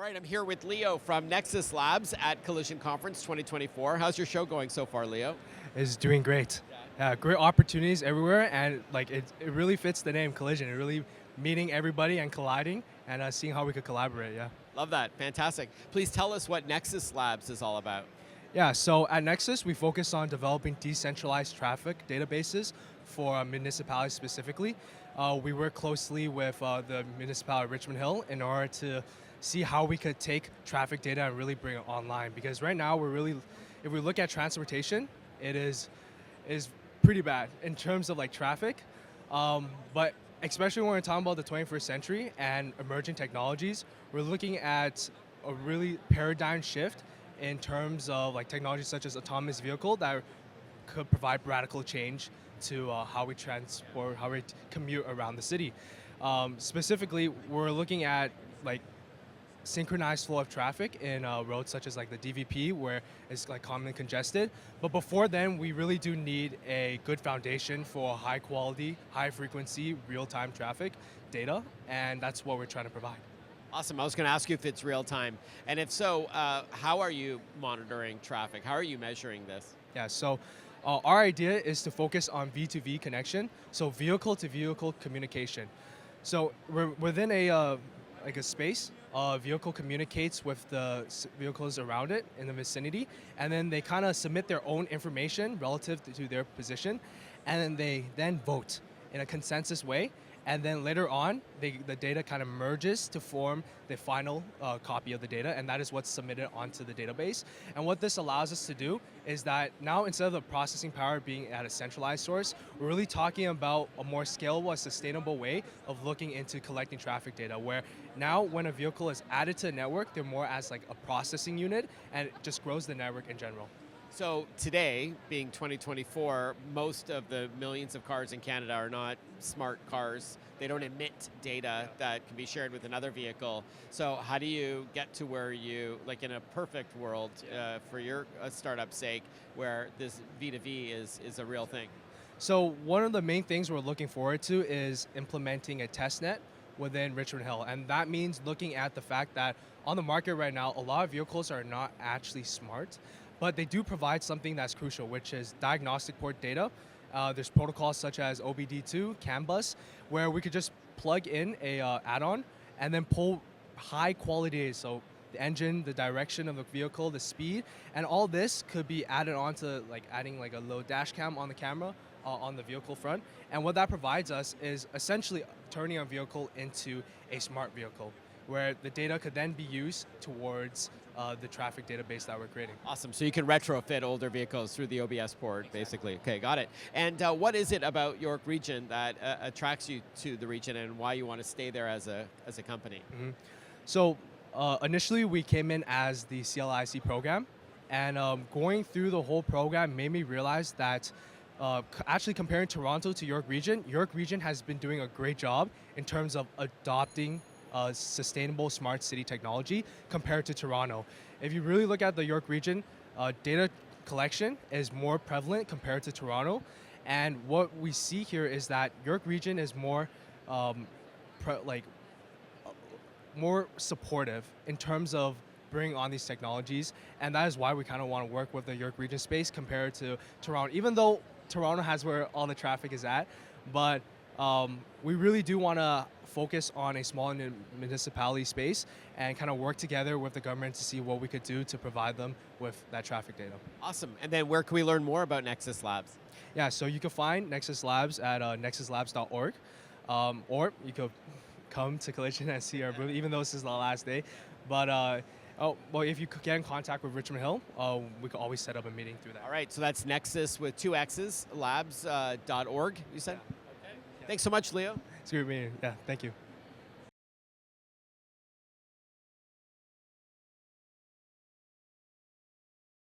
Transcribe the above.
right, I'm here with Leo from NexxusLabs at Collision Conference 2024. How's your show going so far, Leo? Is doing great. Yeah, great opportunities everywhere, and like it really fits the name Collision. It really meeting everybody and colliding and seeing how we could collaborate. Yeah. Love that, fantastic. Please tell us what NexxusLabs is all about. Yeah. So at Nexxus, we focus on developing decentralized traffic databases for municipalities specifically. We work closely with the municipality of Richmond Hill in order to see how we could take traffic data and really bring it online. Because right now if we look at transportation, it is pretty bad in terms of like traffic, but especially when we're talking about the 21st century and emerging technologies, we're looking at a really paradigm shift in terms of like technologies such as autonomous vehicle that could provide radical change to how we transport, how we commute around the city. Specifically, we're looking at like synchronized flow of traffic in roads such as like the DVP, where it's like commonly congested. But before then, we really do need a good foundation for high quality, high frequency, real-time traffic data, and that's what we're trying to provide. Awesome, I was going to ask you if it's real time. And if so, how are you monitoring traffic? How are you measuring this? Yeah, so our idea is to focus on V2V connection, so vehicle to vehicle communication. So we're within a space, a vehicle communicates with the vehicles around it in the vicinity, and then they kind of submit their own information relative to their position, and then they vote in a consensus way, and then later on, the data kind of merges to form the final copy of the data, and that is what's submitted onto the database. And what this allows us to do is that now, instead of the processing power being at a centralized source, we're really talking about a more scalable and sustainable way of looking into collecting traffic data, where now when a vehicle is added to the network, they're more as like a processing unit, and it just grows the network in general. So today, being 2024, most of the millions of cars in Canada are not smart cars. They don't emit data that can be shared with another vehicle. So how do you get to where you, like in a perfect world, for your startup's sake, where this V2V is a real thing? So one of the main things we're looking forward to is implementing a test net within Richmond Hill. And that means looking at the fact that on the market right now, a lot of vehicles are not actually smart, but they do provide something that's crucial, which is diagnostic port data. There's protocols such as OBD2, CAN bus, where we could just plug in a add-on and then pull high quality data. So the engine, the direction of the vehicle, the speed, and all this could be added on to like adding like a low dash cam on the camera on the vehicle front. And what that provides us is essentially turning a vehicle into a smart vehicle, where the data could then be used towards the traffic database that we're creating. Awesome, so you can retrofit older vehicles through the OBS port, basically. Okay, got it. And what is it about York Region that attracts you to the region, and why you want to stay there as a company? Mm-hmm. So initially we came in as the CLIC program, and going through the whole program made me realize that actually comparing Toronto to York Region has been doing a great job in terms of adopting sustainable smart city technology compared to Toronto. If you really look at the York Region, data collection is more prevalent compared to Toronto. And what we see here is that York Region is more more supportive in terms of bringing on these technologies. And that is why we kind of want to work with the York Region space compared to Toronto, even though Toronto has where all the traffic is at. But we really do want to focus on a small municipality space and kind of work together with the government to see what we could do to provide them with that traffic data. Awesome. And then where can we learn more about NexxusLabs? Yeah, so you can find NexxusLabs at nexxuslabs.org, or you could come to Collision and see our booth, even though this is the last day. But if you could get in contact with Richmond Hill, we could always set up a meeting through that. All right, so that's Nexxus with 2 X's, labs.org, you said? Yeah. Thanks so much, Leo. It's a great meeting. Yeah, thank you.